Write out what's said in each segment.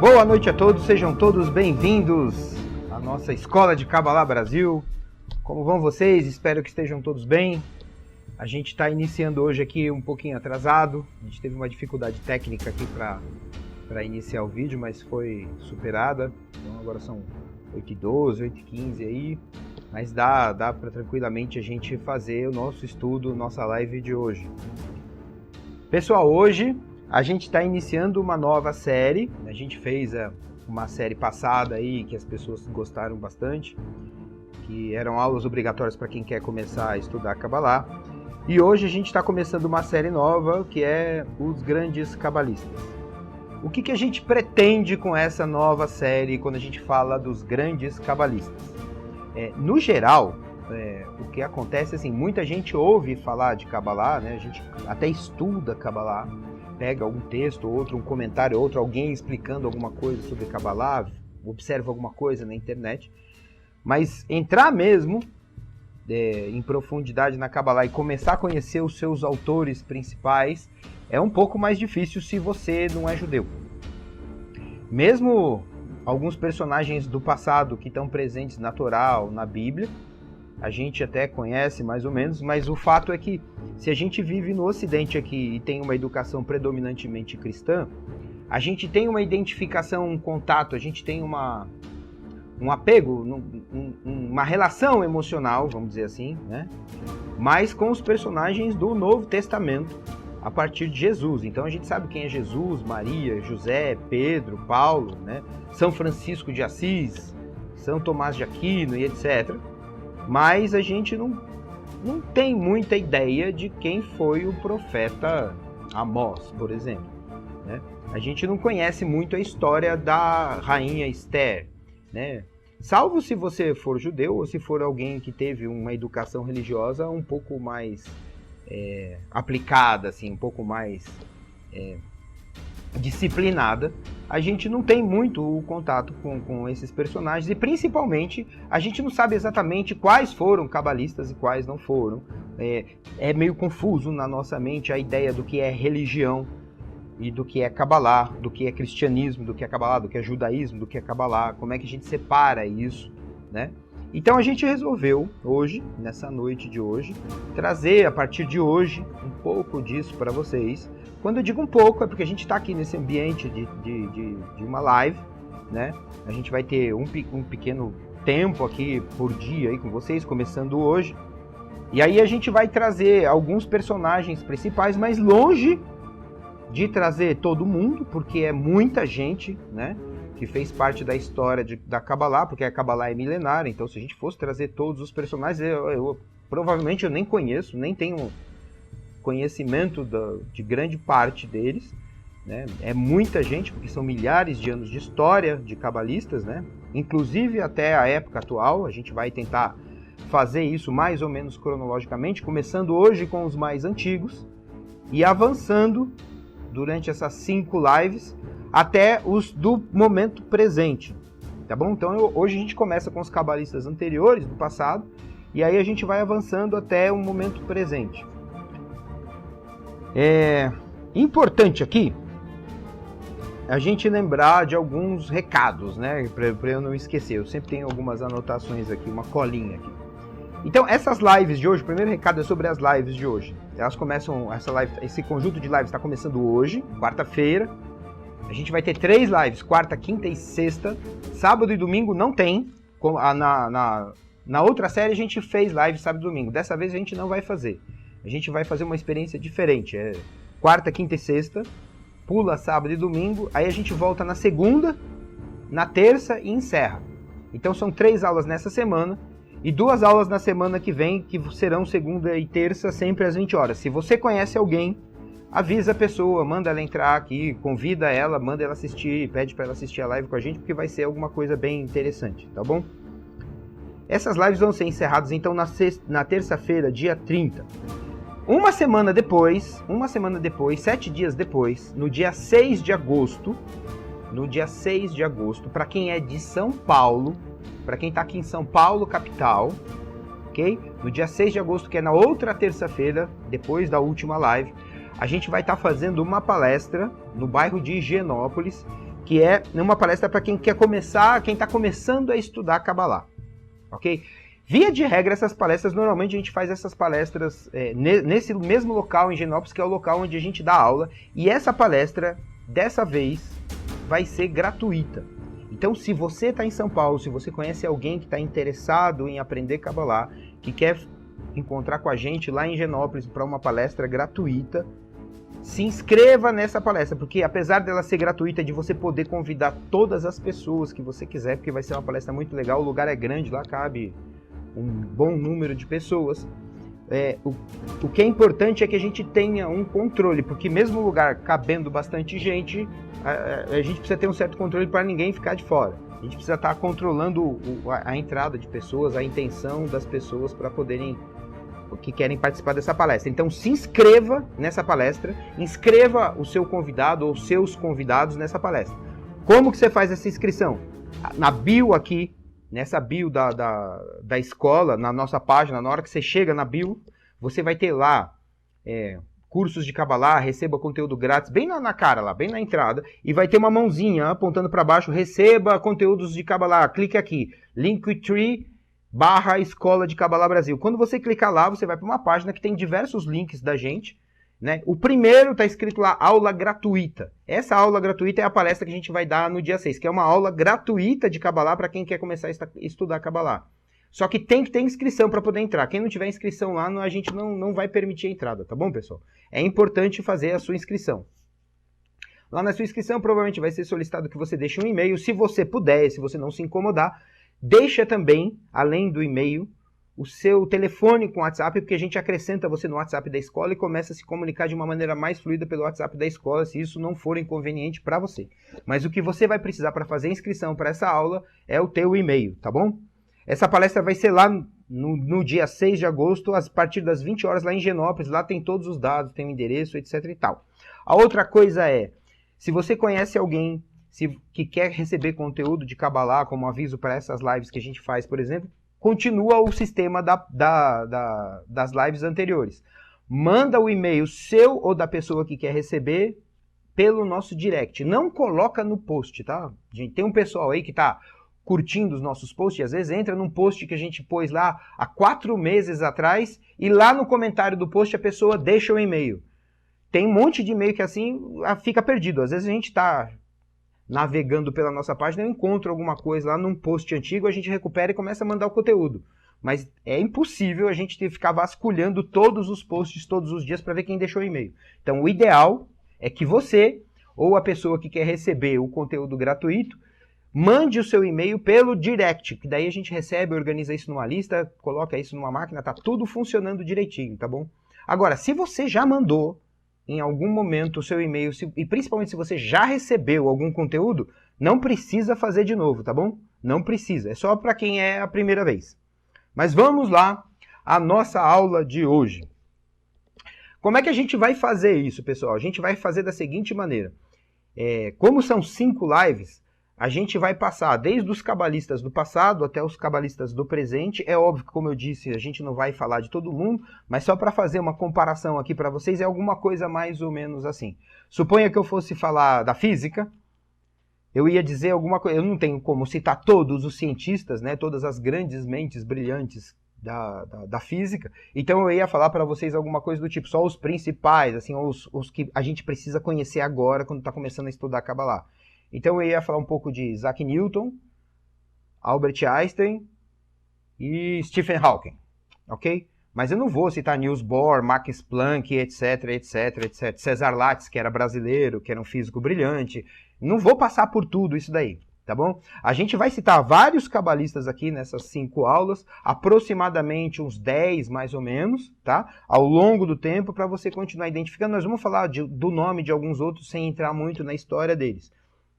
Boa noite a todos, sejam todos bem-vindos à nossa Escola de Kabbalah Brasil. Como vão vocês? Espero que estejam todos bem. A gente está iniciando hoje aqui um pouquinho atrasado. A gente teve uma dificuldade técnica aqui para iniciar o vídeo, mas foi superada. Então agora são 8h12, 8h15 aí. Mas dá para tranquilamente a gente fazer o nosso estudo, nossa live de hoje. Pessoal, hoje a gente está iniciando uma nova série. A gente fez uma série passada aí que as pessoas gostaram bastante, que eram aulas obrigatórias para quem quer começar a estudar Kabbalah. E hoje a gente está começando uma série nova, que é Os Grandes Kabalistas. O que a gente pretende com essa nova série quando a gente fala dos grandes kabalistas? No geral, o que acontece é assim, muita gente ouve falar de Kabbalah, né? A gente até estuda Kabbalah, pega algum texto, outro, um comentário, outro, alguém explicando alguma coisa sobre Kabbalah, observa alguma coisa na internet, mas entrar mesmo em profundidade na Kabbalah e começar a conhecer os seus autores principais é um pouco mais difícil se você não é judeu. Mesmo alguns personagens do passado que estão presentes na Torá ou na Bíblia, a gente até conhece mais ou menos, mas o fato é que se a gente vive no Ocidente aqui e tem uma educação predominantemente cristã, a gente tem uma identificação, um contato, a gente tem um apego, uma relação emocional, vamos dizer assim, né? Mas com os personagens do Novo Testamento, a partir de Jesus. Então a gente sabe quem é Jesus, Maria, José, Pedro, Paulo, né? São Francisco de Assis, São Tomás de Aquino e etc. Mas a gente não tem muita ideia de quem foi o profeta Amós, por exemplo, né? A gente não conhece muito a história da rainha Esther, né? Salvo se você for judeu ou se for alguém que teve uma educação religiosa um pouco mais aplicada, assim, um pouco mais disciplinada. A gente não tem muito o contato com esses personagens e principalmente a gente não sabe exatamente quais foram cabalistas e quais não foram. É meio confuso na nossa mente a ideia do que é religião e do que é Kabbalah, do que é cristianismo, do que é Kabbalah, do que é judaísmo, do que é Kabbalah, como é que a gente separa isso, né? Então a gente resolveu hoje, nessa noite de hoje, trazer a partir de hoje um pouco disso para vocês. Quando eu digo um pouco é porque a gente está aqui nesse ambiente de uma live, né? A gente vai ter um pequeno tempo aqui por dia aí com vocês, começando hoje. E aí a gente vai trazer alguns personagens principais, mas longe de trazer todo mundo, porque é muita gente, né, que fez parte da história da Kabbalah, porque a Kabbalah é milenária. Então se a gente fosse trazer todos os personagens, provavelmente eu nem conheço, nem tenho conhecimento de grande parte deles, né? É muita gente, porque são milhares de anos de história de cabalistas, né? Inclusive até a época atual. A gente vai tentar fazer isso mais ou menos cronologicamente, começando hoje com os mais antigos e avançando durante essas 5 lives até os do momento presente, tá bom? Então hoje a gente começa com os cabalistas anteriores, do passado, e aí a gente vai avançando até o momento presente. É importante aqui a gente lembrar de alguns recados, né? Para eu não esquecer. Eu sempre tenho algumas anotações aqui, uma colinha aqui. Então, essas lives de hoje, o primeiro recado é sobre as lives de hoje. Elas começam, esse conjunto de lives está começando hoje, quarta-feira. A gente vai ter 3 lives, quarta, quinta e sexta. Sábado e domingo não tem. Na outra série a gente fez live sábado e domingo. Dessa vez a gente não vai fazer. A gente vai fazer uma experiência diferente. Quarta, quinta e sexta, pula sábado e domingo, aí a gente volta na segunda, na terça e encerra. Então são 3 aulas nessa semana e 2 aulas na semana que vem, que serão segunda e terça, sempre às 20 horas. Se você conhece alguém, avisa a pessoa, manda ela entrar aqui, convida ela, manda ela assistir, pede para ela assistir a live com a gente, porque vai ser alguma coisa bem interessante, tá bom? Essas lives vão ser encerradas então na terça-feira, dia 30. Uma semana depois, 7 dias depois, no dia 6 de agosto, para quem é de São Paulo, para quem está aqui em São Paulo, capital, ok? No dia 6 de agosto, que é na outra terça-feira, depois da última live, a gente vai estar fazendo uma palestra no bairro de Higienópolis, que é uma palestra para quem quer começar, quem está começando a estudar Kabbalah, ok? Via de regra, essas palestras, normalmente a gente faz essas palestras nesse mesmo local em Genópolis, que é o local onde a gente dá aula, e essa palestra, dessa vez, vai ser gratuita. Então, se você está em São Paulo, se você conhece alguém que está interessado em aprender Kabbalah, que quer encontrar com a gente lá em Genópolis para uma palestra gratuita, se inscreva nessa palestra, porque apesar dela ser gratuita, de você poder convidar todas as pessoas que você quiser, porque vai ser uma palestra muito legal, o lugar é grande, lá cabe um bom número de pessoas. O que é importante é que a gente tenha um controle, porque mesmo o lugar cabendo bastante gente, a gente precisa ter um certo controle para ninguém ficar de fora. A gente precisa estar controlando a entrada de pessoas, a intenção das pessoas para poderem, que querem participar dessa palestra. Então se inscreva nessa palestra, inscreva o seu convidado ou seus convidados nessa palestra. Como que você faz essa inscrição? Na bio aqui, nessa bio da escola, na nossa página, na hora que você chega na bio, você vai ter lá cursos de Kabbalah, receba conteúdo grátis, bem na cara lá, bem na entrada, e vai ter uma mãozinha apontando para baixo, receba conteúdos de Kabbalah, clique aqui, Linktree/Escola de Kabbalah Brasil. Quando você clicar lá, você vai para uma página que tem diversos links da gente, né? O primeiro está escrito lá, aula gratuita. Essa aula gratuita é a palestra que a gente vai dar no dia 6, que é uma aula gratuita de Kabbalah para quem quer começar a estudar Kabbalah. Só que tem que ter inscrição para poder entrar. Quem não tiver inscrição lá, a gente não vai permitir a entrada, tá bom, pessoal? É importante fazer a sua inscrição. Lá na sua inscrição, provavelmente vai ser solicitado que você deixe um e-mail. Se você puder, se você não se incomodar, deixa também, além do e-mail, o seu telefone com WhatsApp, porque a gente acrescenta você no WhatsApp da escola e começa a se comunicar de uma maneira mais fluida pelo WhatsApp da escola, se isso não for inconveniente para você. Mas o que você vai precisar para fazer a inscrição para essa aula é o teu e-mail, tá bom? Essa palestra vai ser lá no dia 6 de agosto, a partir das 20 horas, lá em Genópolis. Lá tem todos os dados, tem o endereço, etc e tal. A outra coisa é, se você conhece alguém que quer receber conteúdo de Kabbalah, como aviso para essas lives que a gente faz, por exemplo, continua o sistema das lives anteriores. Manda o e-mail seu ou da pessoa que quer receber pelo nosso direct. Não coloca no post, tá? Gente, tem um pessoal aí que tá curtindo os nossos posts, e às vezes entra num post que a gente pôs lá há 4 meses atrás, e lá no comentário do post a pessoa deixa o e-mail. Tem um monte de e-mail que assim fica perdido. Às vezes a gente está navegando pela nossa página, eu encontro alguma coisa lá num post antigo, a gente recupera e começa a mandar o conteúdo. Mas é impossível a gente ter que ficar vasculhando todos os posts todos os dias para ver quem deixou o e-mail. Então o ideal é que você, ou a pessoa que quer receber o conteúdo gratuito, mande o seu e-mail pelo direct, que daí a gente recebe, organiza isso numa lista, coloca isso numa máquina, tá tudo funcionando direitinho, tá bom? Agora, se você já mandou em algum momento o seu e-mail, e principalmente se você já recebeu algum conteúdo, não precisa fazer de novo, tá bom? Não precisa, é só para quem é a primeira vez. Mas vamos lá, a nossa aula de hoje. Como é que a gente vai fazer isso, pessoal? A gente vai fazer da seguinte maneira. Como são 5 lives, a gente vai passar desde os cabalistas do passado até os cabalistas do presente. É óbvio que, como eu disse, a gente não vai falar de todo mundo, mas só para fazer uma comparação aqui para vocês, é alguma coisa mais ou menos assim. Suponha que eu fosse falar da física, eu ia dizer alguma coisa, eu não tenho como citar todos os cientistas, né, todas as grandes mentes brilhantes da física, então eu ia falar para vocês alguma coisa do tipo, só os principais, assim, os que a gente precisa conhecer agora quando está começando a estudar Kabbalah. Então eu ia falar um pouco de Isaac Newton, Albert Einstein e Stephen Hawking, ok? Mas eu não vou citar Niels Bohr, Max Planck, etc, etc, etc. Cesar Lattes, que era brasileiro, que era um físico brilhante. Não vou passar por tudo isso daí, tá bom? A gente vai citar vários cabalistas aqui nessas 5 aulas, aproximadamente uns 10 mais ou menos, tá? Ao longo do tempo, para você continuar identificando. Nós vamos falar do nome de alguns outros sem entrar muito na história deles.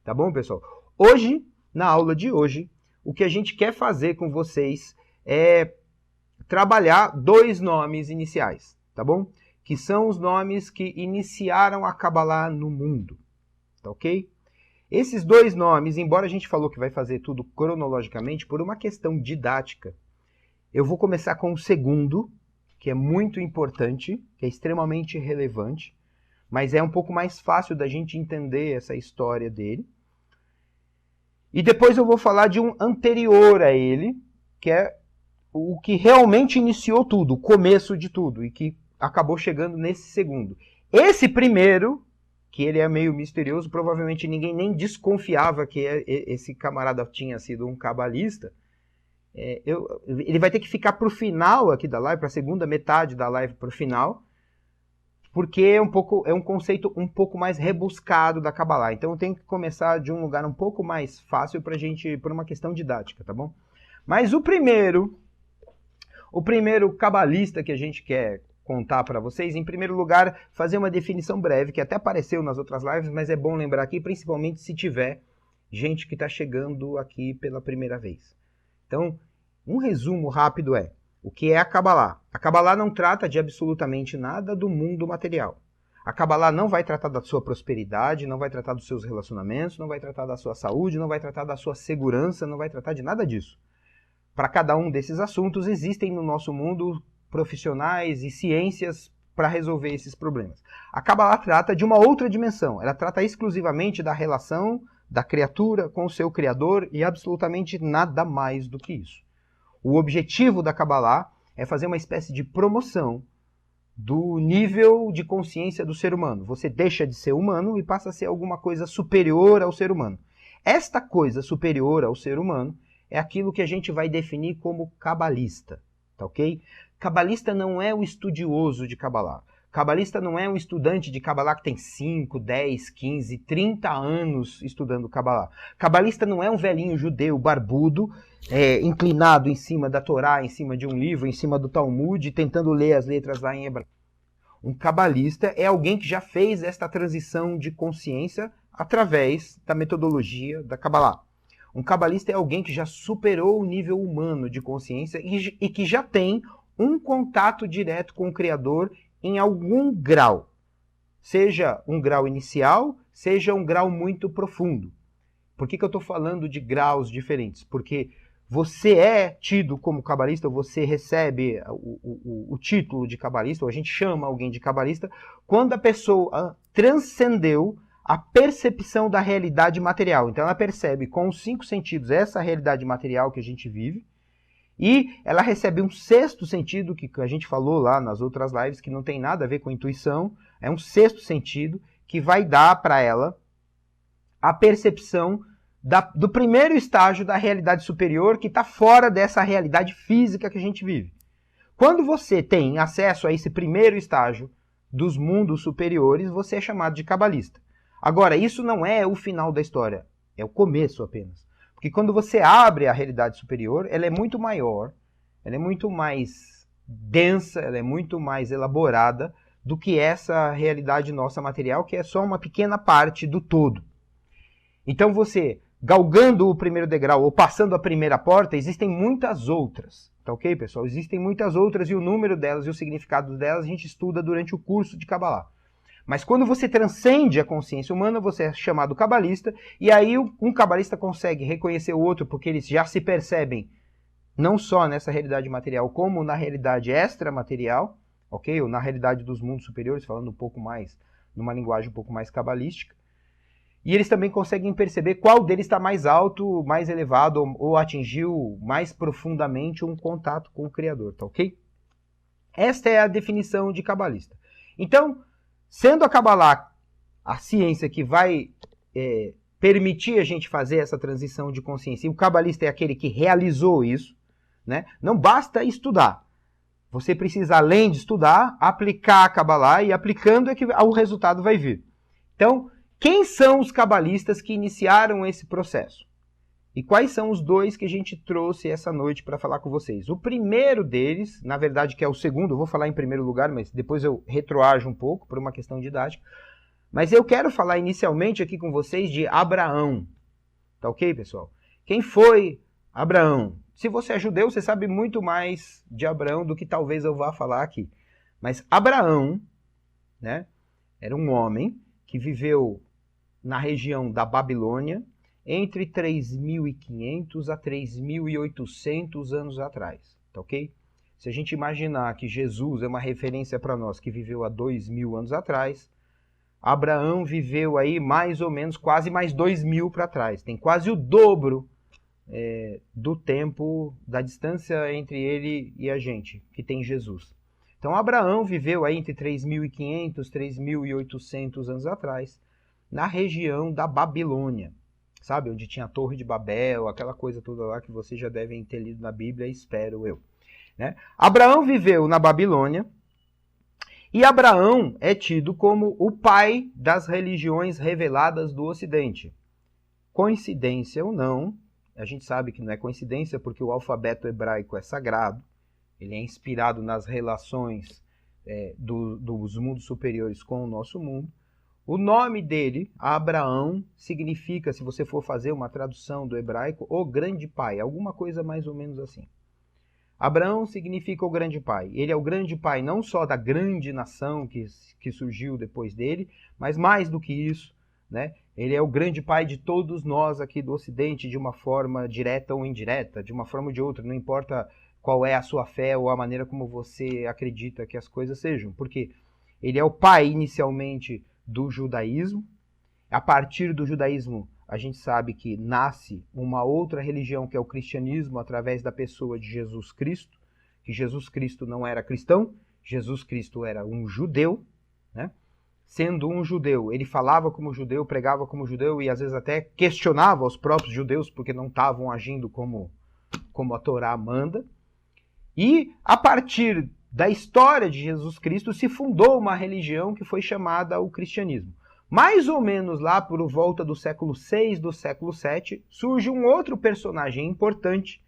Tá bom, pessoal? Hoje, na aula de hoje, o que a gente quer fazer com vocês é trabalhar 2 nomes iniciais, tá bom? Que são os nomes que iniciaram a Kabbalah no mundo, tá ok? Esses 2 nomes, embora a gente falou que vai fazer tudo cronologicamente, por uma questão didática, eu vou começar com o segundo, que é muito importante, que é extremamente relevante, mas é um pouco mais fácil da gente entender essa história dele. E depois eu vou falar de um anterior a ele, que é o que realmente iniciou tudo, o começo de tudo, e que acabou chegando nesse segundo. Esse primeiro, que ele é meio misterioso, provavelmente ninguém nem desconfiava que esse camarada tinha sido um cabalista. Ele vai ter que ficar para o final aqui da live, para a segunda metade da live para o final, porque é um conceito um pouco mais rebuscado da Kabbalah. Então eu tenho que começar de um lugar um pouco mais fácil para a gente, por uma questão didática, tá bom? Mas o primeiro cabalista que a gente quer contar para vocês, em primeiro lugar, fazer uma definição breve, que até apareceu nas outras lives, mas é bom lembrar aqui, principalmente se tiver gente que está chegando aqui pela primeira vez. Então, um resumo rápido é: o que é a Kabbalah? A Kabbalah não trata de absolutamente nada do mundo material. A Kabbalah não vai tratar da sua prosperidade, não vai tratar dos seus relacionamentos, não vai tratar da sua saúde, não vai tratar da sua segurança, não vai tratar de nada disso. Para cada um desses assuntos, existem no nosso mundo profissionais e ciências para resolver esses problemas. A Kabbalah trata de uma outra dimensão. Ela trata exclusivamente da relação da criatura com o seu Criador e absolutamente nada mais do que isso. O objetivo da Kabbalah é fazer uma espécie de promoção do nível de consciência do ser humano. Você deixa de ser humano e passa a ser alguma coisa superior ao ser humano. Esta coisa superior ao ser humano é aquilo que a gente vai definir como cabalista, tá ok? Cabalista não é o estudioso de Kabbalah. Cabalista não é um estudante de Kabbalah que tem 5, 10, 15, 30 anos estudando Kabbalah. Cabalista não é um velhinho judeu barbudo, inclinado em cima da Torá, em cima de um livro, em cima do Talmud, tentando ler as letras lá em hebraico. Um cabalista é alguém que já fez esta transição de consciência através da metodologia da Kabbalah. Um cabalista é alguém que já superou o nível humano de consciência e que já tem um contato direto com o Criador em algum grau. Seja um grau inicial, seja um grau muito profundo. Por que eu estou falando de graus diferentes? Porque você é tido como cabalista, você recebe o título de cabalista, ou a gente chama alguém de cabalista, quando a pessoa transcendeu a percepção da realidade material. Então ela percebe com os 5 sentidos essa realidade material que a gente vive, e ela recebe um 6º sentido, que a gente falou lá nas outras lives, que não tem nada a ver com intuição, é um 6º sentido que vai dar para ela a percepção do primeiro estágio da realidade superior, que está fora dessa realidade física que a gente vive. Quando você tem acesso a esse primeiro estágio dos mundos superiores, você é chamado de cabalista. Agora, isso não é o final da história, é o começo apenas. Porque quando você abre a realidade superior, ela é muito maior, ela é muito mais densa, ela é muito mais elaborada do que essa realidade nossa material, que é só uma pequena parte do todo. Então você, galgando o primeiro degrau ou passando a primeira porta, existem muitas outras. Tá ok, pessoal? Existem muitas outras e o número delas e o significado delas a gente estuda durante o curso de Kabbalah. Mas quando você transcende a consciência humana, você é chamado cabalista, e aí um cabalista consegue reconhecer o outro, porque eles já se percebem não só nessa realidade material, como na realidade extramaterial, ok? Ou na realidade dos mundos superiores, falando um pouco mais, numa linguagem um pouco mais cabalística. E eles também conseguem perceber qual deles está mais alto, mais elevado, ou atingiu mais profundamente um contato com o Criador, tá ok? Esta é a definição de cabalista. Então, sendo a Kabbalah a ciência que vai permitir a gente fazer essa transição de consciência, e o cabalista é aquele que realizou isso, né? Não basta estudar. Você precisa, além de estudar, aplicar a Kabbalah, e aplicando é que o resultado vai vir. Então, quem são os cabalistas que iniciaram esse processo? E quais são os 2 que a gente trouxe essa noite para falar com vocês? O primeiro deles, na verdade que é o segundo, eu vou falar em primeiro lugar, mas depois eu retroajo um pouco por uma questão didática. Mas eu quero falar inicialmente aqui com vocês de Abraão. Tá ok, pessoal? Quem foi Abraão? Se você é judeu, você sabe muito mais de Abraão do que talvez eu vá falar aqui. Mas Abraão, né, era um homem que viveu na região da Babilônia, entre 3.500 a 3.800 anos atrás, tá ok? Se a gente imaginar que Jesus é uma referência para nós que viveu há 2.000 anos atrás, Abraão viveu aí mais ou menos quase mais 2.000 para trás. Tem quase o dobro do tempo, da distância entre ele e a gente, que tem Jesus. Então Abraão viveu aí entre 3.500 e 3.800 anos atrás, na região da Babilônia. Sabe, onde tinha a Torre de Babel, aquela coisa toda lá que vocês já devem ter lido na Bíblia, espero eu. Né? Abraão viveu na Babilônia, e Abraão é tido como o pai das religiões reveladas do Ocidente. Coincidência ou não, a gente sabe que não é coincidência porque o alfabeto hebraico é sagrado, ele é inspirado nas relações dos mundos superiores com o nosso mundo. O nome dele, Abraão, significa, se você for fazer uma tradução do hebraico, o grande pai, alguma coisa mais ou menos assim. Abraão significa o grande pai. Ele é o grande pai não só da grande nação que surgiu depois dele, mas mais do que isso, né? Ele é o grande pai de todos nós aqui do Ocidente, de uma forma direta ou indireta, de uma forma ou de outra, não importa qual é a sua fé ou a maneira como você acredita que as coisas sejam, porque ele é o pai inicialmente do judaísmo. A partir do judaísmo, a gente sabe que nasce uma outra religião, que é o cristianismo, através da pessoa de Jesus Cristo, que Jesus Cristo não era cristão, Jesus Cristo era um judeu, né? Sendo um judeu, ele falava como judeu, pregava como judeu e às vezes até questionava os próprios judeus porque não estavam agindo como a Torá manda. E a partir da história de Jesus Cristo se fundou uma religião que foi chamada o cristianismo. Mais ou menos lá por volta do século VI, do século VII, surge um outro personagem importante,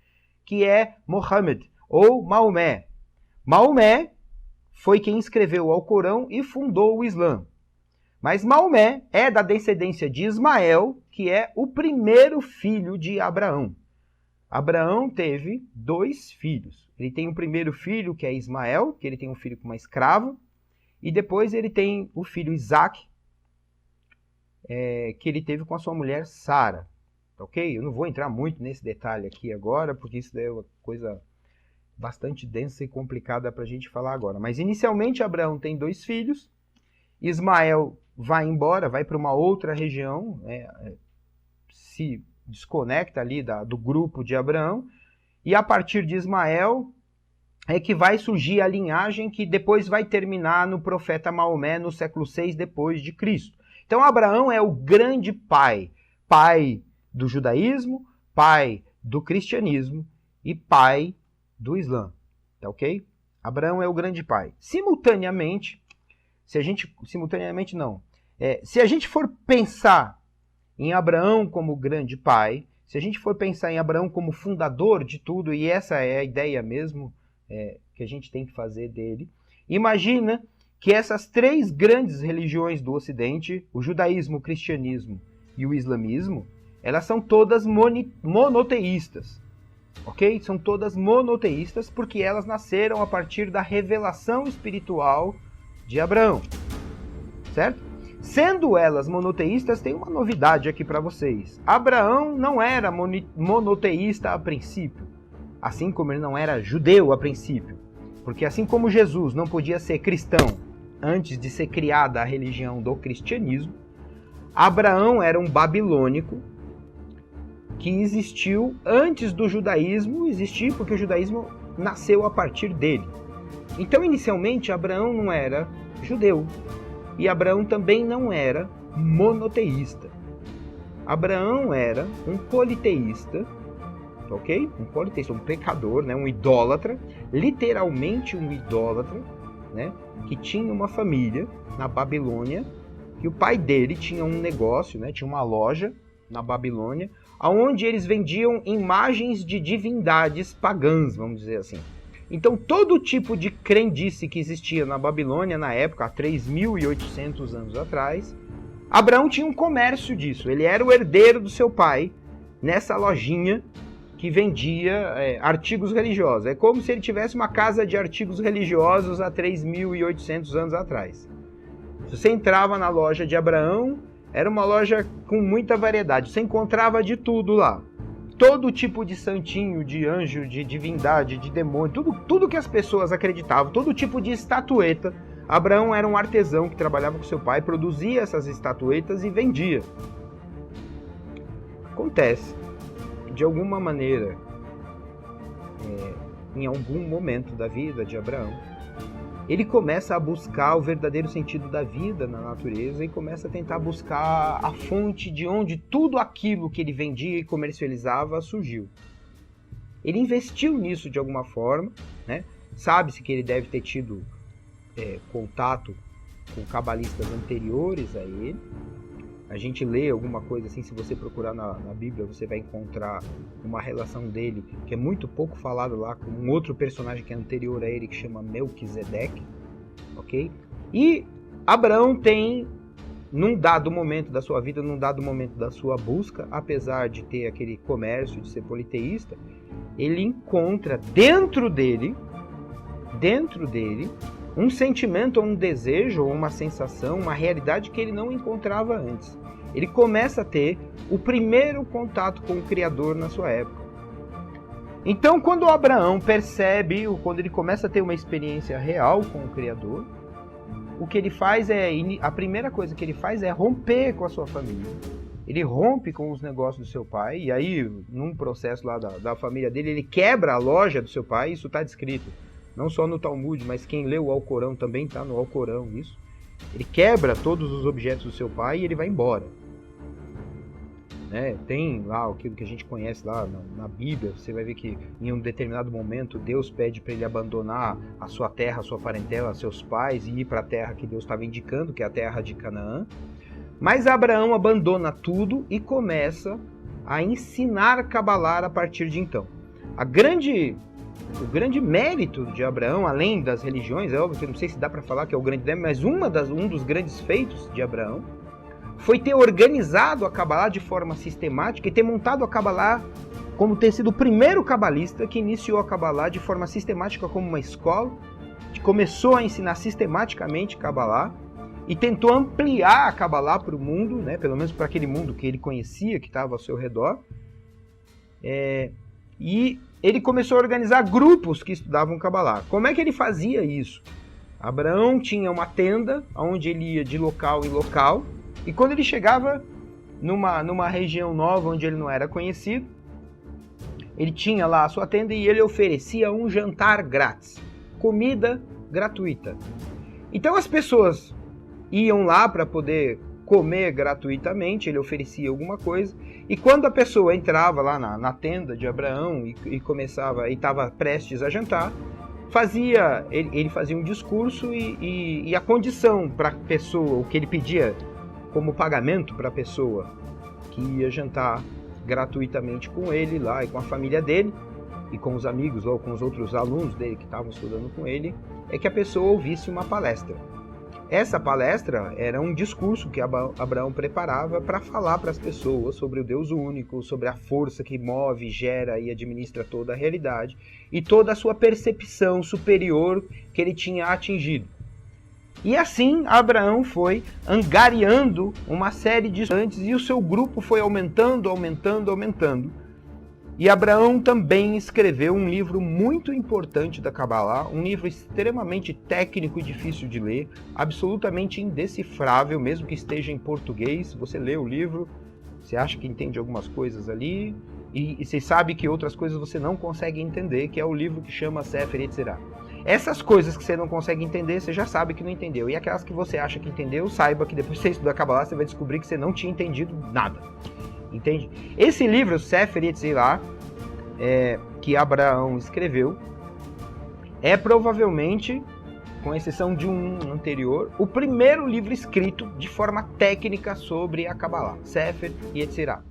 que é Mohammed, ou Maomé. Maomé foi quem escreveu o Alcorão e fundou o Islã. Mas Maomé é da descendência de Ismael, que é o primeiro filho de Abraão. Abraão teve 2 filhos. Ele tem o primeiro filho, que é Ismael, que ele tem um filho com uma escrava, e depois ele tem o filho Isaac, que ele teve com a sua mulher Sara. Ok? Eu não vou entrar muito nesse detalhe aqui agora, porque isso é uma coisa bastante densa e complicada para a gente falar agora. Mas inicialmente Abraão tem 2 filhos, Ismael vai embora, vai para uma outra região, se desconecta ali do grupo de Abraão, e a partir de Ismael é que vai surgir a linhagem que depois vai terminar no profeta Maomé no século VI depois de Cristo. Então Abraão é o grande pai, pai do judaísmo, pai do cristianismo e pai do Islã, tá ok? Abraão é o grande pai. Simultaneamente, se a gente for pensar em Abraão como grande pai, se a gente for pensar em Abraão como fundador de tudo, e essa é a ideia mesmo que a gente tem que fazer dele, imagina que essas 3 grandes religiões do Ocidente, o judaísmo, o cristianismo e o islamismo, elas são todas monoteístas, ok? São todas monoteístas porque elas nasceram a partir da revelação espiritual de Abraão, certo? Sendo elas monoteístas, tem uma novidade aqui para vocês. Abraão não era monoteísta a princípio, assim como ele não era judeu a princípio. Porque assim como Jesus não podia ser cristão antes de ser criada a religião do cristianismo, Abraão era um babilônico que existiu antes do judaísmo existir, porque o judaísmo nasceu a partir dele. Então, inicialmente, Abraão não era judeu. E Abraão também não era monoteísta. Abraão era um politeísta, ok? Um politeísta, um pecador, né? Um idólatra, literalmente um idólatra, né? Que tinha uma família na Babilônia, que o pai dele tinha um negócio, né? Tinha uma loja na Babilônia, onde eles vendiam imagens de divindades pagãs, vamos dizer assim. Então, todo tipo de crendice que existia na Babilônia, na época, há 3.800 anos atrás, Abraão tinha um comércio disso. Ele era o herdeiro do seu pai, nessa lojinha que vendia artigos religiosos. É como se ele tivesse uma casa de artigos religiosos há 3.800 anos atrás. Se você entrava na loja de Abraão, era uma loja com muita variedade. Você encontrava de tudo lá. Todo tipo de santinho, de anjo, de divindade, de demônio, tudo que as pessoas acreditavam, todo tipo de estatueta, Abraão era um artesão que trabalhava com seu pai, produzia essas estatuetas e vendia. Acontece que, de alguma maneira, em algum momento da vida de Abraão, ele começa a buscar o verdadeiro sentido da vida na natureza e começa a tentar buscar a fonte de onde tudo aquilo que ele vendia e comercializava surgiu. Ele investiu nisso de alguma forma, né? Sabe-se que ele deve ter tido contato com cabalistas anteriores a ele. A gente lê alguma coisa assim, se você procurar na Bíblia, você vai encontrar uma relação dele, que é muito pouco falado lá, com um outro personagem que é anterior a ele, que chama Melquisedeque, ok? E Abraão tem, num dado momento da sua vida, num dado momento da sua busca, apesar de ter aquele comércio, de ser politeísta, ele encontra dentro dele, um sentimento, ou um desejo, ou uma sensação, uma realidade que ele não encontrava antes. Ele começa a ter o primeiro contato com o Criador na sua época. Então, quando Abraão percebe, ou quando ele começa a ter uma experiência real com o Criador, o que ele faz a primeira coisa que ele faz é romper com a sua família. Ele rompe com os negócios do seu pai, e aí, num processo lá da família dele, ele quebra a loja do seu pai, isso está descrito. Não só no Talmud, mas quem lê o Alcorão também está no Alcorão, isso. Ele quebra todos os objetos do seu pai e ele vai embora. Tem lá aquilo que a gente conhece lá na Bíblia, você vai ver que em um determinado momento Deus pede para ele abandonar a sua terra, a sua parentela, seus pais e ir para a terra que Deus estava indicando, que é a terra de Canaã. Mas Abraão abandona tudo e começa a ensinar Cabalá a partir de então. O grande mérito de Abraão, além das religiões, é óbvio que eu não sei se dá para falar que é o grande mérito, mas um dos grandes feitos de Abraão foi ter organizado a Cabalá de forma sistemática e ter montado a Cabalá como ter sido o primeiro cabalista que iniciou a Cabalá de forma sistemática como uma escola, que começou a ensinar sistematicamente Cabalá e tentou ampliar a Cabalá para o mundo, né, pelo menos para aquele mundo que ele conhecia, que estava ao seu redor. E ele começou a organizar grupos que estudavam Cabalá. Como é que ele fazia isso? Abraão tinha uma tenda onde ele ia de local em local, e quando ele chegava numa região nova onde ele não era conhecido, ele tinha lá a sua tenda e ele oferecia um jantar grátis, comida gratuita. Então as pessoas iam lá para poder comer gratuitamente, ele oferecia alguma coisa, e quando a pessoa entrava lá na tenda de Abraão e estava prestes a jantar, ele fazia um discurso e a condição para a pessoa, o que ele pedia como pagamento para a pessoa que ia jantar gratuitamente com ele lá e com a família dele, e com os amigos ou com os outros alunos dele que estavam estudando com ele, é que a pessoa ouvisse uma palestra. Essa palestra era um discurso que Abraão preparava para falar para as pessoas sobre o Deus único, sobre a força que move, gera e administra toda a realidade e toda a sua percepção superior que ele tinha atingido. E assim Abraão foi angariando uma série de estudantes e o seu grupo foi aumentando. E Abraão também escreveu um livro muito importante da Cabalá, um livro extremamente técnico e difícil de ler, absolutamente indecifrável, mesmo que esteja em português. Você lê o livro, você acha que entende algumas coisas ali, e você sabe que outras coisas você não consegue entender, que é o livro que chama Sefer Yetzirah. Essas coisas que você não consegue entender, você já sabe que não entendeu. E aquelas que você acha que entendeu, saiba que depois que você estudar Cabalá, você vai descobrir que você não tinha entendido nada. Entende? Esse livro, Sefer Yetzirah, que Abraão escreveu, é provavelmente, com exceção de um anterior, o primeiro livro escrito de forma técnica sobre a Cabalá, Sefer Yetzirah.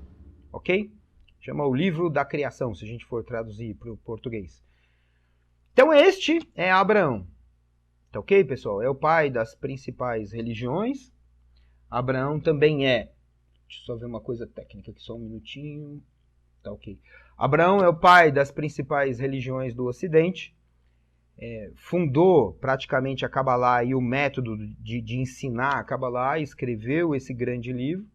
Ok? Chama o livro da criação, se a gente for traduzir para o português. Então este é Abraão. Tá ok, pessoal? É o pai das principais religiões. Abraão também é... Deixa eu só ver uma coisa técnica aqui, só um minutinho. Tá ok. Abraão é o pai das principais religiões do Ocidente. Fundou praticamente a Cabalá e o método de ensinar a Cabalá, escreveu esse grande livro.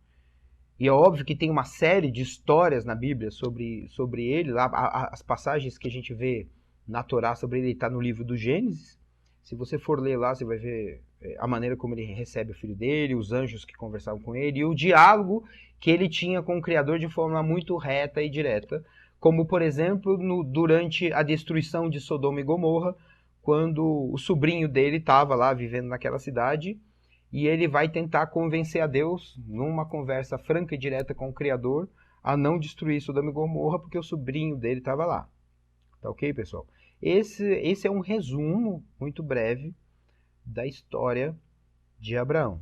E é óbvio que tem uma série de histórias na Bíblia sobre ele. Lá, as passagens que a gente vê na Torá sobre ele está no livro do Gênesis. Se você for ler lá, você vai ver a maneira como ele recebe o filho dele, os anjos que conversavam com ele, e o diálogo que ele tinha com o Criador de forma muito reta e direta, como, por exemplo, durante a destruição de Sodoma e Gomorra, quando o sobrinho dele estava lá vivendo naquela cidade, e ele vai tentar convencer a Deus, numa conversa franca e direta com o Criador, a não destruir Sodoma e Gomorra, porque o sobrinho dele estava lá. Tá ok, pessoal? Esse é um resumo muito breve da história de Abraão.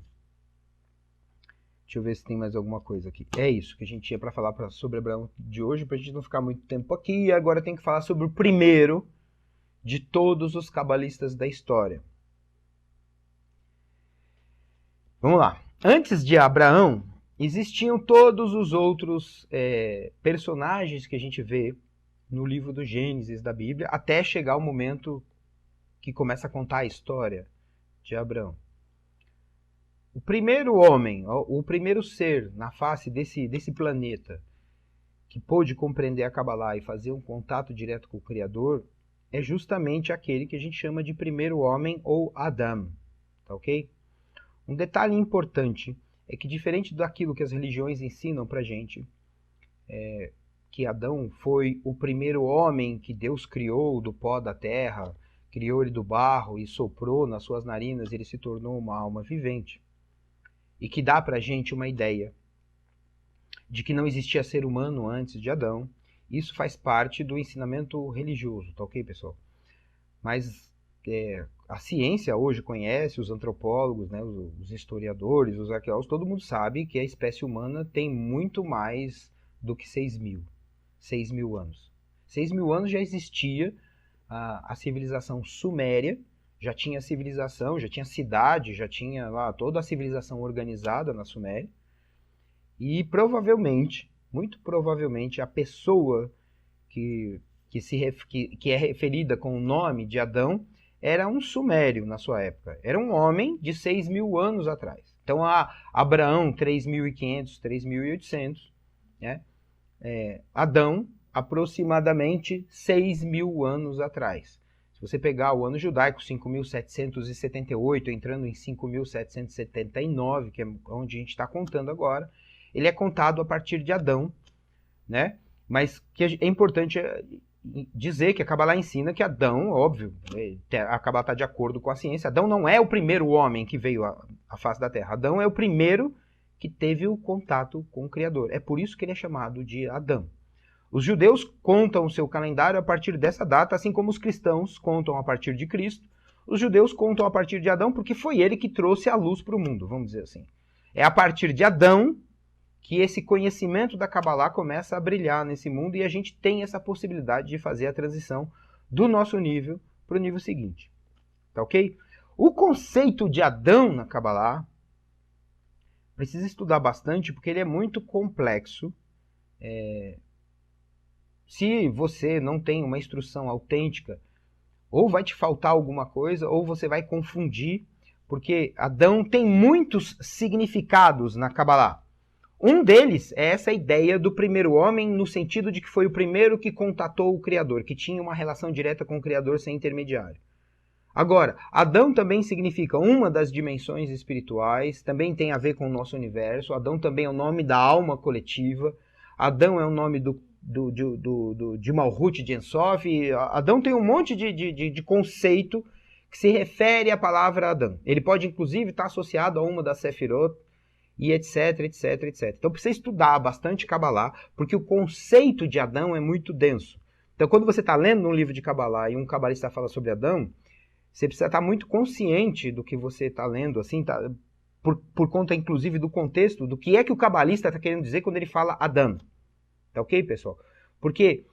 Deixa eu ver se tem mais alguma coisa aqui. É isso que a gente tinha para falar sobre Abraão de hoje, para a gente não ficar muito tempo aqui. E agora tem que falar sobre o primeiro de todos os cabalistas da história. Vamos lá. Antes de Abraão, existiam todos os outros personagens que a gente vê no livro do Gênesis da Bíblia, até chegar o momento que começa a contar a história de Abraão. O primeiro homem, o primeiro ser na face desse planeta que pôde compreender a Kabbalah e fazer um contato direto com o Criador é justamente aquele que a gente chama de primeiro homem ou Adão, tá ok? Um detalhe importante é que, diferente daquilo que as religiões ensinam pra gente, que Adão foi o primeiro homem que Deus criou do pó da terra, criou ele do barro e soprou nas suas narinas, ele se tornou uma alma vivente. E que dá pra gente uma ideia de que não existia ser humano antes de Adão. Isso faz parte do ensinamento religioso, tá ok, pessoal? Mas a ciência hoje conhece, os antropólogos, né, os historiadores, os arqueólogos, todo mundo sabe que a espécie humana tem muito mais do que 6.000 anos. 6.000 anos já existia a civilização suméria, já tinha civilização, já tinha cidade, já tinha lá toda a civilização organizada na Suméria. E provavelmente, muito provavelmente, a pessoa que é referida com o nome de Adão era um sumério na sua época. Era um homem de 6.000 anos atrás. Então, Abraão, 3.500, 3.800, né? Adão, aproximadamente 6.000 anos atrás. Se você pegar o ano judaico, 5.778, entrando em 5.779, que é onde a gente está contando agora, ele é contado a partir de Adão, né? Mas que é importante dizer que a Kabbalah ensina que Adão, óbvio, a Kabbalah está de acordo com a ciência, Adão não é o primeiro homem que veio à face da Terra. Adão é o primeiro que teve o contato com o Criador. É por isso que ele é chamado de Adão. Os judeus contam o seu calendário a partir dessa data, assim como os cristãos contam a partir de Cristo. Os judeus contam a partir de Adão porque foi ele que trouxe a luz para o mundo, vamos dizer assim. É a partir de Adão que esse conhecimento da Kabbalah começa a brilhar nesse mundo e a gente tem essa possibilidade de fazer a transição do nosso nível para o nível seguinte. Tá ok? O conceito de Adão na Kabbalah precisa estudar bastante porque ele é muito complexo. Se você não tem uma instrução autêntica, ou vai te faltar alguma coisa, ou você vai confundir, porque Adão tem muitos significados na Kabbalah. Um deles é essa ideia do primeiro homem, no sentido de que foi o primeiro que contatou o Criador, que tinha uma relação direta com o Criador sem intermediário. Agora, Adão também significa uma das dimensões espirituais, também tem a ver com o nosso universo. Adão também é o nome da alma coletiva. Adão é o nome de Malhut, de Ensof. Adão tem um monte de conceito que se refere à palavra Adão. Ele pode, inclusive, estar associado a uma das Sefirot, e etc, etc, etc. Então precisa estudar bastante Kabbalah, porque o conceito de Adão é muito denso. Então quando você está lendo um livro de Kabbalah e um cabalista fala sobre Adão, você precisa estar muito consciente do que você está lendo, assim, por conta inclusive do contexto, do que é que o cabalista está querendo dizer quando ele fala Adão. Tá ok, pessoal? Porque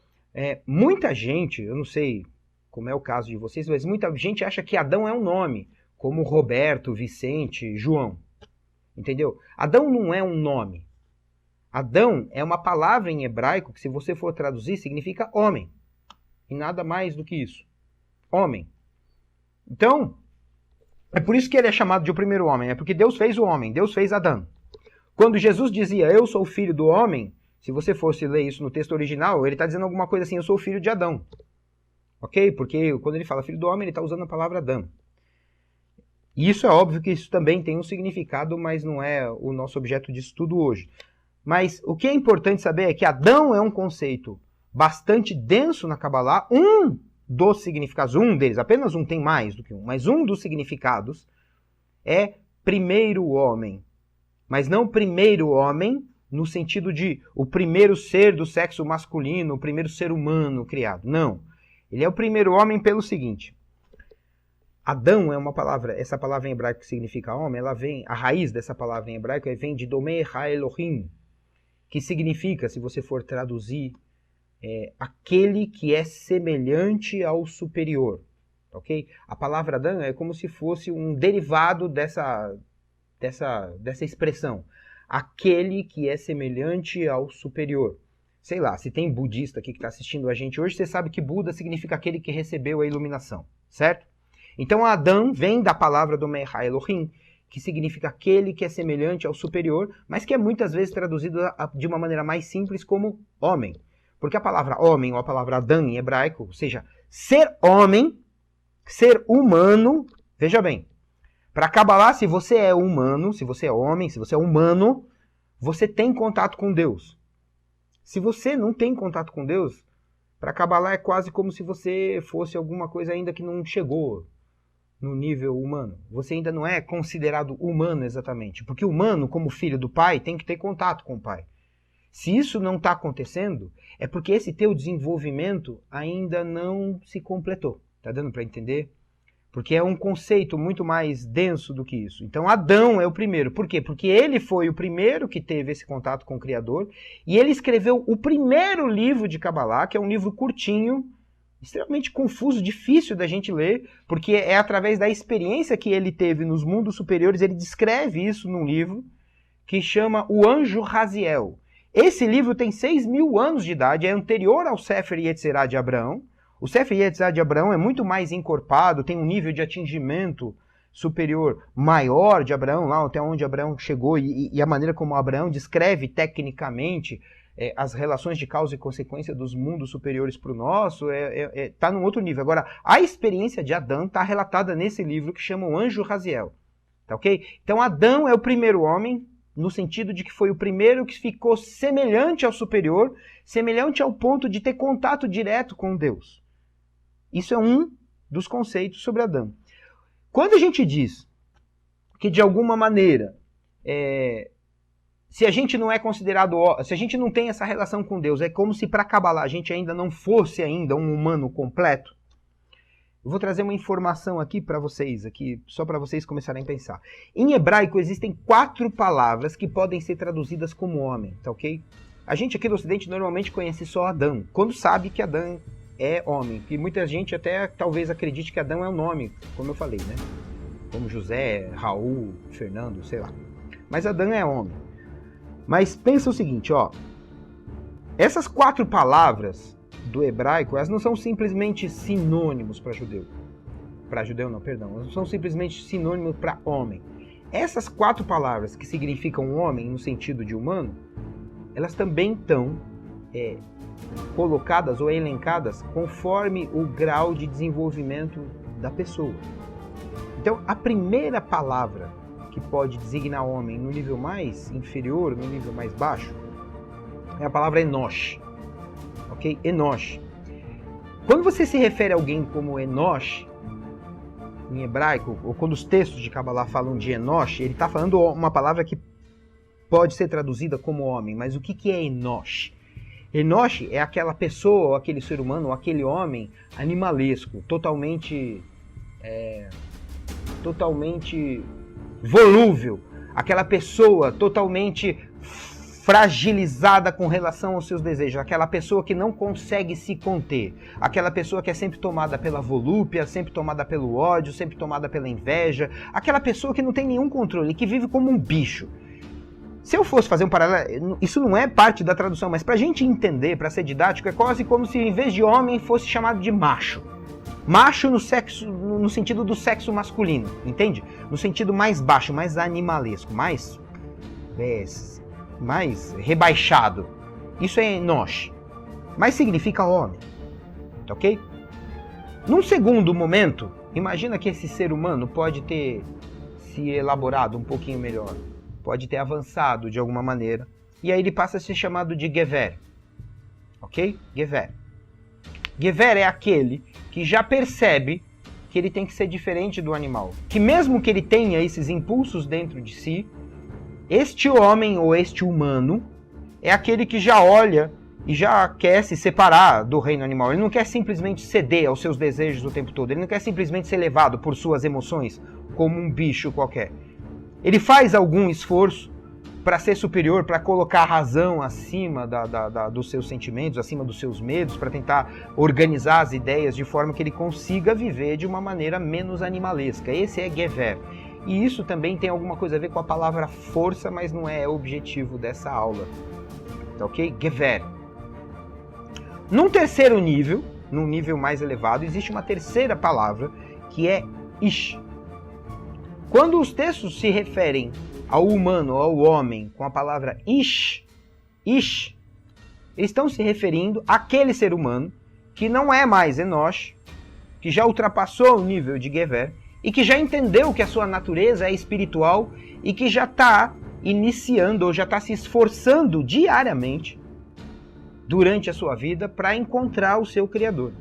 muita gente, eu não sei como é o caso de vocês, mas muita gente acha que Adão é um nome, como Roberto, Vicente, João. Entendeu? Adão não é um nome. Adão é uma palavra em hebraico que, se você for traduzir, significa homem. E nada mais do que isso. Homem. Então, é por isso que ele é chamado de o primeiro homem. É porque Deus fez o homem. Deus fez Adão. Quando Jesus dizia, eu sou o filho do homem, se você fosse ler isso no texto original, ele está dizendo alguma coisa assim, eu sou o filho de Adão. Ok? Porque quando ele fala filho do homem, ele está usando a palavra Adão. E isso é óbvio que isso também tem um significado, mas não é o nosso objeto de estudo hoje. Mas o que é importante saber é que Adão é um conceito bastante denso na Kabbalah. Um dos significados, um deles, apenas um, tem mais do que um, mas um dos significados é primeiro homem. Mas não primeiro homem no sentido de o primeiro ser do sexo masculino, o primeiro ser humano criado. Não. Ele é o primeiro homem pelo seguinte. Adão é uma palavra, essa palavra em hebraico que significa homem, ela vem, a raiz dessa palavra em hebraico vem de Domei Ha-Elohim, que significa, se você for traduzir, aquele que é semelhante ao superior. Ok? A palavra Adão é como se fosse um derivado dessa expressão. Aquele que é semelhante ao superior. Sei lá, se tem budista aqui que está assistindo a gente hoje, você sabe que Buda significa aquele que recebeu a iluminação, certo? Então Adão vem da palavra do Mehá Elohim, que significa aquele que é semelhante ao superior, mas que é muitas vezes traduzido de uma maneira mais simples como homem. Porque a palavra homem, ou a palavra Adão em hebraico, ou seja, ser homem, ser humano, veja bem, para Kabbalah, se você é humano, se você é homem, se você é humano, você tem contato com Deus. Se você não tem contato com Deus, para Kabbalah é quase como se você fosse alguma coisa ainda que não chegou no nível humano. Você ainda não é considerado humano exatamente. Porque humano, como filho do pai, tem que ter contato com o pai. Se isso não está acontecendo, é porque esse teu desenvolvimento ainda não se completou. Tá dando para entender? Porque é um conceito muito mais denso do que isso. Então Adão é o primeiro. Por quê? Porque ele foi o primeiro que teve esse contato com o Criador. E ele escreveu o primeiro livro de Kabbalah, que é um livro curtinho, extremamente confuso, difícil da gente ler, porque é através da experiência que ele teve nos mundos superiores. Ele descreve isso num livro que chama O Anjo Raziel. Esse livro tem 6.000 anos de idade, é anterior ao Sefer Yetzirah de Abraão. O Sefer Yetzirah de Abraão é muito mais encorpado, tem um nível de atingimento superior maior de Abraão, lá até onde Abraão chegou, e a maneira como Abraão descreve tecnicamente as relações de causa e consequência dos mundos superiores para o nosso, está num outro nível. Agora, a experiência de Adão está relatada nesse livro que chama O Anjo Raziel. Tá ok? Então, Adão é o primeiro homem, no sentido de que foi o primeiro que ficou semelhante ao superior, semelhante ao ponto de ter contato direto com Deus. Isso é um dos conceitos sobre Adão. Quando a gente diz que, de alguma maneira, se a gente não é considerado, se a gente não tem essa relação com Deus, é como se para Kabbalah a gente ainda não fosse ainda um humano completo. Eu vou trazer uma informação aqui para vocês, só para vocês começarem a pensar. Em hebraico existem 4 palavras que podem ser traduzidas como homem, tá ok? A gente aqui no Ocidente normalmente conhece só Adão, quando sabe que Adão é homem, que muita gente até talvez acredite que Adão é um nome, como eu falei, né? Como José, Raul, Fernando, sei lá. Mas Adão é homem. Mas pensa o seguinte, ó. Essas 4 palavras do hebraico, elas não são simplesmente sinônimos para judeu. Para judeu não, perdão. Elas não são simplesmente sinônimos para homem. Essas 4 palavras que significam homem no sentido de humano, elas também estão colocadas ou elencadas conforme o grau de desenvolvimento da pessoa. Então, a primeira palavra que pode designar homem no nível mais inferior, no nível mais baixo, é a palavra Enosh. Ok? Enosh. Quando você se refere a alguém como Enosh, em hebraico, ou quando os textos de Kabbalah falam de Enosh, ele está falando uma palavra que pode ser traduzida como homem, mas o que é Enosh? Enosh é aquela pessoa, ou aquele ser humano, ou aquele homem animalesco, totalmente volúvel, aquela pessoa totalmente fragilizada com relação aos seus desejos, aquela pessoa que não consegue se conter, aquela pessoa que é sempre tomada pela volúpia, sempre tomada pelo ódio, sempre tomada pela inveja, aquela pessoa que não tem nenhum controle, que vive como um bicho. Se eu fosse fazer um paralelo, isso não é parte da tradução, mas pra gente entender, pra ser didático, é quase como se em vez de homem fosse chamado de macho. Macho no sentido do sexo masculino, entende? No sentido mais baixo, mais animalesco, mais rebaixado. Isso é Enosh. Mas significa homem, ok? Num segundo momento, Imagina que esse ser humano pode ter se elaborado um pouquinho melhor, pode ter avançado de alguma maneira, e aí ele passa a ser chamado de Gever, ok? Gever. Gever é aquele que já percebe que ele tem que ser diferente do animal, que mesmo que ele tenha esses impulsos dentro de si, este homem ou este humano é aquele que já olha e já quer se separar do reino animal. Ele não quer simplesmente ceder aos seus desejos o tempo todo. Ele não quer simplesmente ser levado por suas emoções como um bicho qualquer. Ele faz algum esforço para ser superior, para colocar a razão acima dos seus sentimentos, acima dos seus medos, para tentar organizar as ideias de forma que ele consiga viver de uma maneira menos animalesca. Esse é Gever. E isso também tem alguma coisa a ver com a palavra força, mas não é o objetivo dessa aula. Tá ok? Gever. Num terceiro nível, num nível mais elevado, existe uma terceira palavra, que é Ish. Quando os textos se referem ao humano, ao homem, com a palavra Ish, eles estão se referindo àquele ser humano que não é mais Enosh, que já ultrapassou o nível de Gever, e que já entendeu que a sua natureza é espiritual e que já está iniciando ou já está se esforçando diariamente durante a sua vida para encontrar o seu Criador.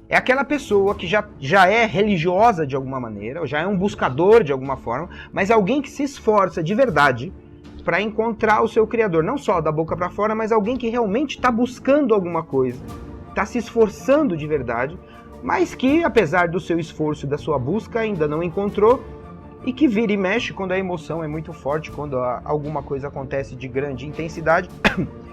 É aquela pessoa que já é religiosa de alguma maneira, ou já é um buscador de alguma forma, mas alguém que se esforça de verdade para encontrar o seu Criador. Não só da boca para fora, mas alguém que realmente está buscando alguma coisa, está se esforçando de verdade, mas que, apesar do seu esforço e da sua busca, ainda não encontrou, e que vira e mexe quando a emoção é muito forte, quando alguma coisa acontece de grande intensidade,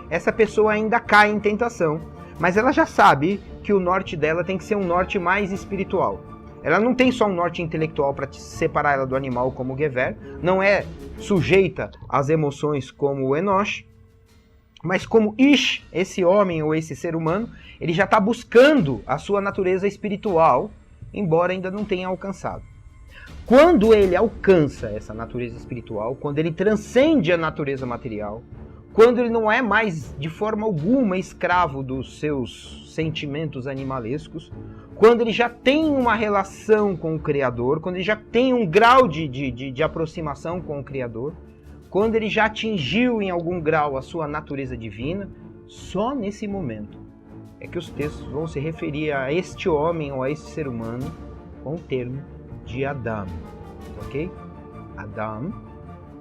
essa pessoa ainda cai em tentação, mas ela já sabe que o norte dela tem que ser um norte mais espiritual. Ela não tem só um norte intelectual para separar ela do animal como o Gever, não é sujeita às emoções como o Enosh, mas como Ish, esse homem ou esse ser humano, ele já está buscando a sua natureza espiritual, embora ainda não tenha alcançado. Quando ele alcança essa natureza espiritual, quando ele transcende a natureza material, quando ele não é mais de forma alguma escravo dos seus sentimentos animalescos, quando ele já tem uma relação com o Criador, quando ele já tem um grau de aproximação com o Criador, quando ele já atingiu em algum grau a sua natureza divina, só nesse momento é que os textos vão se referir a este homem ou a este ser humano com o termo de Adam, ok? Adam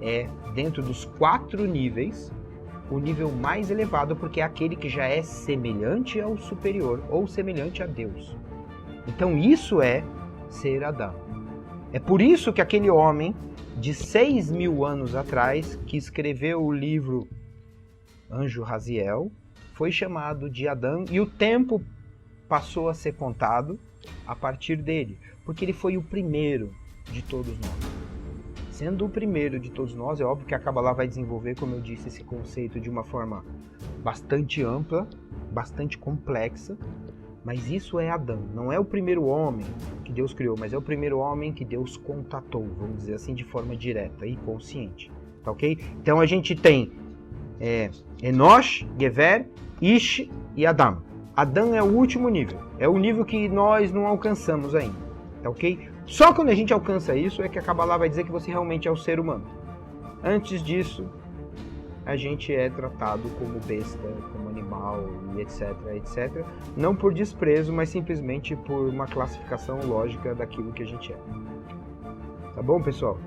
é, dentro dos 4 níveis, o nível mais elevado, porque é aquele que já é semelhante ao superior, ou semelhante a Deus. Então isso é ser Adam. É por isso que aquele homem de 6.000 anos atrás, que escreveu o livro Anjo Raziel, foi chamado de Adão, e o tempo passou a ser contado a partir dele, porque ele foi o primeiro de todos nós. Sendo o primeiro de todos nós, é óbvio que a Kabbalah vai desenvolver, como eu disse, esse conceito de uma forma bastante ampla, bastante complexa, mas isso é Adão, não é o primeiro homem que Deus criou, mas é o primeiro homem que Deus contatou, vamos dizer assim, de forma direta e consciente, tá ok? Então a gente tem Enosh, Gever, Ish e Adam. Adam é o último nível, é o nível que nós não alcançamos ainda, tá ok? Só quando a gente alcança isso é que a Kabbalah vai dizer que você realmente é o ser humano. Antes disso, a gente é tratado como besta, como animal, etc, etc. Não por desprezo, mas simplesmente por uma classificação lógica daquilo que a gente é. Tá bom, pessoal?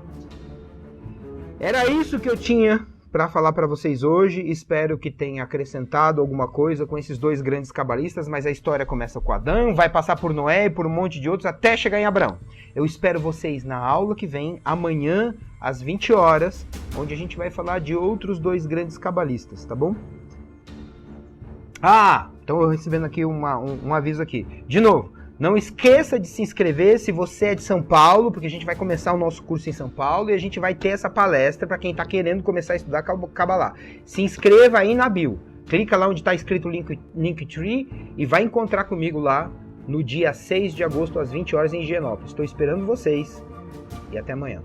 Era isso que eu tinha para falar para vocês hoje. Espero que tenha acrescentado alguma coisa com esses 2 grandes cabalistas, mas a história começa com Adão, vai passar por Noé e por um monte de outros até chegar em Abraão. Eu espero vocês na aula que vem, amanhã, às 20 horas, onde a gente vai falar de outros 2 grandes cabalistas, tá bom? Então eu recebendo aqui um aviso aqui. De novo, não esqueça de se inscrever se você é de São Paulo, porque a gente vai começar o nosso curso em São Paulo e a gente vai ter essa palestra para quem está querendo começar a estudar Kabbalah. Se inscreva aí na bio. Clica lá onde está escrito Linktree e vai encontrar comigo lá no dia 6 de agosto às 20 horas em Higienópolis. Estou esperando vocês e até amanhã.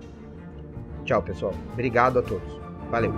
Tchau, pessoal. Obrigado a todos. Valeu.